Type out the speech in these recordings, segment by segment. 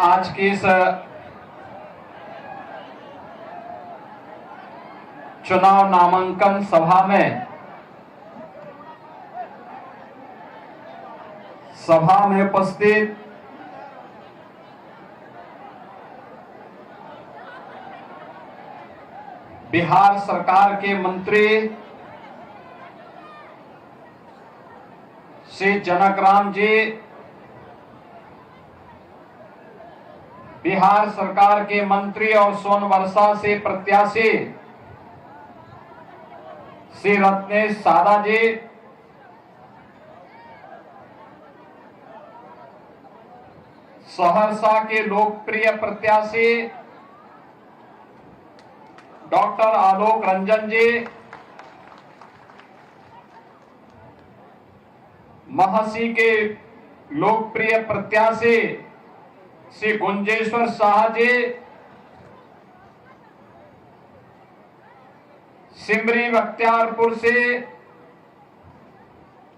आज की इस चुनाव नामांकन सभा में उपस्थित बिहार सरकार के मंत्री श्री जनकराम जी, बिहार सरकार के मंत्री और सोनवर्षा से प्रत्याशी श्री रत्नेश सादा जी, सहरसा के लोकप्रिय प्रत्याशी डॉक्टर आलोक रंजन जी, महसी के लोकप्रिय प्रत्याशी श्री गुंजेश्वर शाह जी, सिमरी बख्तियारपुर से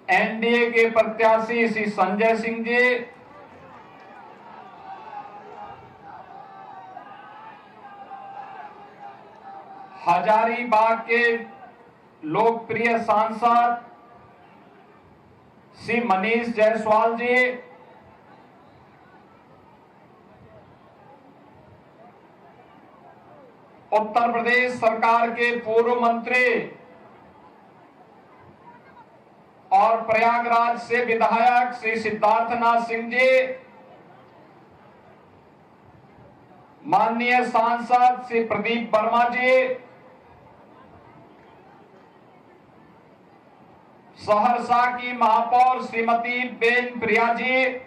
एनडीए के प्रत्याशी श्री संजय सिंह जी, हजारीबाग के लोकप्रिय सांसद श्री मनीष जायसवाल जी, उत्तर प्रदेश सरकार के पूर्व मंत्री और प्रयागराज से विधायक श्री सिद्धार्थनाथ सिंह जी, माननीय सांसद श्री प्रदीप वर्मा जी, सहरसा की महापौर श्रीमती बेन प्रिया जी,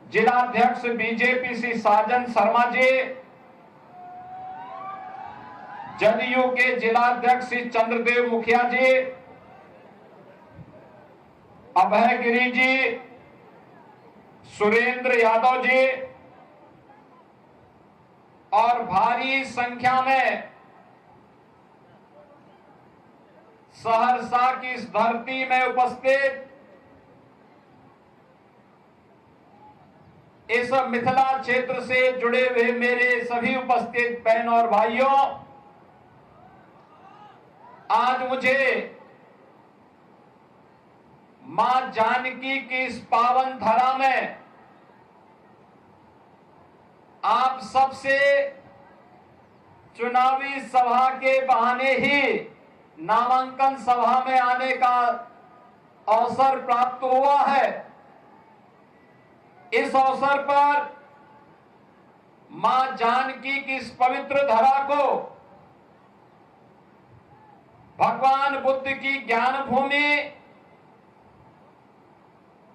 जिलाध्यक्ष बीजेपी श्री साजन शर्मा जी, जदयू के जिलाध्यक्ष श्री चंद्रदेव मुखिया जी, अभय गिरी जी, सुरेंद्र यादव जी और भारी संख्या में सहरसा की इस धरती में उपस्थित इस मिथिला क्षेत्र से जुड़े हुए मेरे सभी उपस्थित बहनों और भाइयों, आज मुझे मां जानकी की इस पावन धरा में आप सबसे चुनावी सभा के बहाने ही नामांकन सभा में आने का अवसर प्राप्त हुआ है। इस अवसर पर मां जानकी की इस पवित्र धरा को भगवान बुद्ध की ज्ञान भूमि,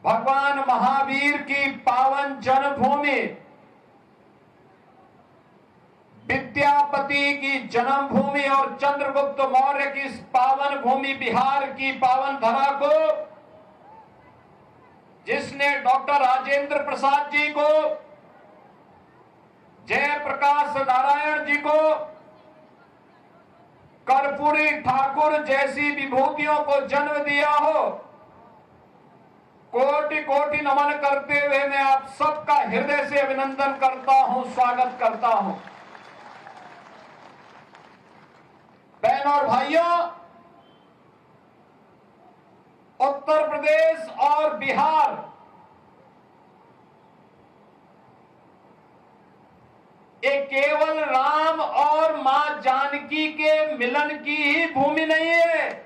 भगवान महावीर की पावन जन्मभूमि, विद्यापति की जन्मभूमि और चंद्रगुप्त मौर्य की इस पावन भूमि बिहार की पावन धरा को, जिसने डॉक्टर राजेंद्र प्रसाद जी को, जयप्रकाश नारायण जी को, कर्पूरी ठाकुर जैसी विभूतियों को जन्म दिया हो, कोटि कोटि नमन करते हुए मैं आप सबका हृदय से अभिनंदन करता हूं, स्वागत करता हूं। बहनों और भाइयों, उत्तर प्रदेश और बिहार ये केवल राम और मां जानकी के मिलन की ही भूमि नहीं है,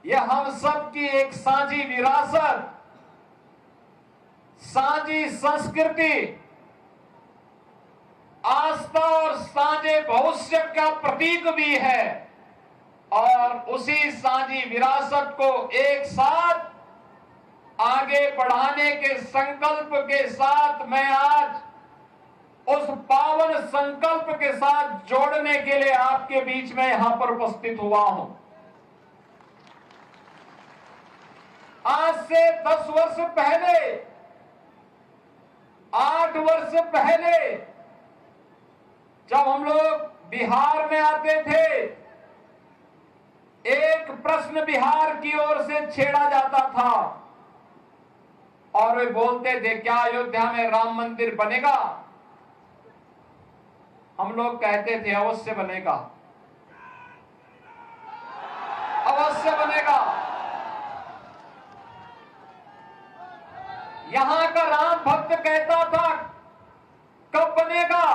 यह हम सब की एक साझी विरासत, साझी संस्कृति, आस्था और साझे भविष्य का प्रतीक भी है। और उसी साझी विरासत को एक साथ आगे बढ़ाने के संकल्प के साथ मैं आज उस पावन संकल्प के साथ जोड़ने के लिए आपके बीच में यहां पर उपस्थित हुआ हूं। आज से 10 वर्ष पहले, 8 वर्ष पहले जब हम लोग बिहार में आते थे, एक प्रश्न बिहार की ओर से छेड़ा जाता था और वे बोलते थे क्या अयोध्या में राम मंदिर बनेगा? हम लोग कहते थे अवश्य बनेगा, अवश्य बनेगा। यहां का राम भक्त कहता था कब बनेगा?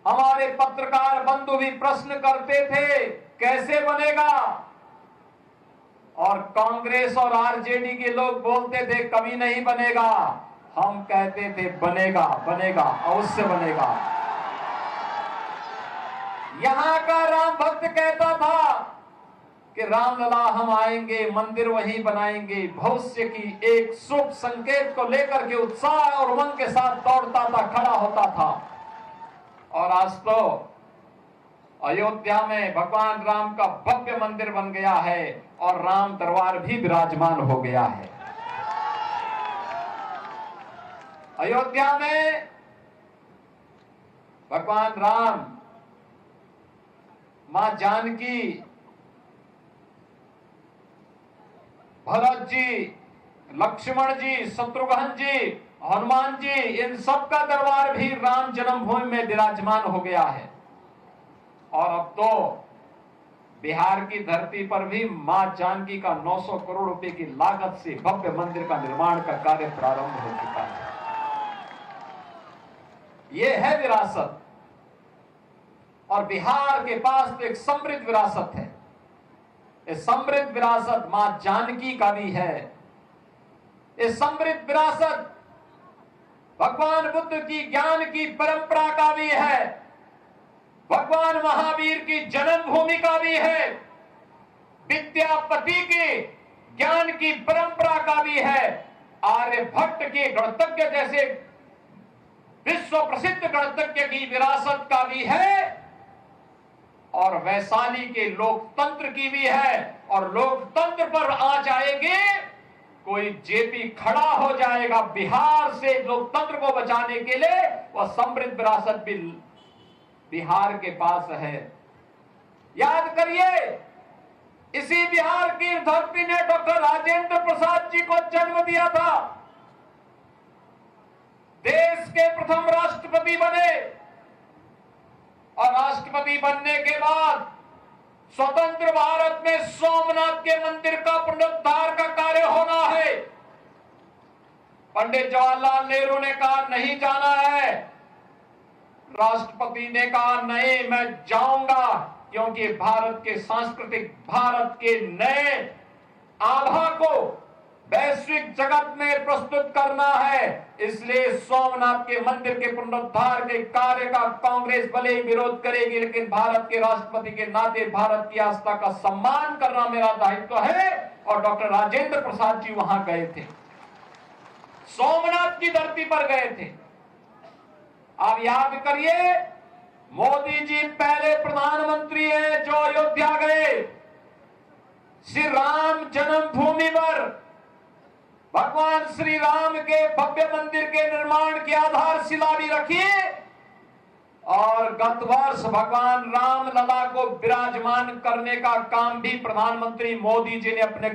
हमारे पत्रकार बंधु भी प्रश्न करते थे कैसे बनेगा? और कांग्रेस और आरजेडी के लोग बोलते थे कभी नहीं बनेगा। हम कहते थे बनेगा, बनेगा, अवश्य बनेगा। यहां का राम भक्त कहता था कि रामलला हम आएंगे, मंदिर वहीं बनाएंगे। भविष्य की एक शुभ संकेत को लेकर के उत्साह और उमंग के साथ दौड़ता था, खड़ा होता था। और आज तो अयोध्या में भगवान राम का भव्य मंदिर बन गया है और राम दरबार भी विराजमान हो गया है। अयोध्या में भगवान राम, मां जानकी, भरत जी, लक्ष्मण जी, शत्रुघ्न जी, हनुमान जी, इन सब का दरबार भी राम जन्मभूमि में विराजमान हो गया है। और अब तो बिहार की धरती पर भी मां जानकी का 900 करोड़ रुपए की लागत से भव्य मंदिर का निर्माण का कार्य प्रारंभ हो चुका है। यह है विरासत, और बिहार के पास तो एक समृद्ध विरासत है। इस समृद्ध विरासत मां जानकी का भी है। इस समृद्ध विरासत भगवान बुद्ध की ज्ञान की परंपरा का भी है। भगवान महावीर की जन्मभूमि का भी है। विद्यापति के ज्ञान की परंपरा का भी है। आर्यभट्ट के गणतज्ञ जैसे विश्व प्रसिद्ध गणतज्ञ की विरासत का भी है। और वैशाली के लोकतंत्र की भी है। और लोकतंत्र पर आ जाएंगे, कोई जेपी खड़ा हो जाएगा बिहार से लोकतंत्र को बचाने के लिए। वह समृद्ध विरासत भी बिहार के पास है। याद करिए, इसी बिहार की धरती ने डॉक्टर राजेंद्र प्रसाद जी को जन्म दिया था। देश के प्रथम राष्ट्रपति बने, और राष्ट्रपति बनने के बाद स्वतंत्र भारत में सोमनाथ के मंदिर का पुनरुद्धार का कार्य होना है। पंडित जवाहरलाल नेहरू ने कहा नहीं जाना है। राष्ट्रपति ने कहा नहीं, मैं जाऊंगा, क्योंकि भारत के सांस्कृतिक, भारत के नए आभा को वैश्विक जगत में प्रस्तुत करना है। इसलिए सोमनाथ के मंदिर के पुनरुद्धार के कार्य का कांग्रेस भले ही विरोध करेगी, लेकिन भारत के राष्ट्रपति के नाते भारत की आस्था का सम्मान करना मेरा दायित्व है। और डॉक्टर राजेंद्र प्रसाद जी वहां गए थे, सोमनाथ की धरती पर गए थे। आप याद करिए, मोदी जी पहले प्रधानमंत्री हैं जो अयोध्या गए। श्री राम जन्मभूमि पर भगवान श्री राम के भव्य मंदिर के निर्माण की आधारशिला भी रखी। और गत वर्ष भगवान राम लला को विराजमान करने का काम भी प्रधानमंत्री मोदी जी ने अपने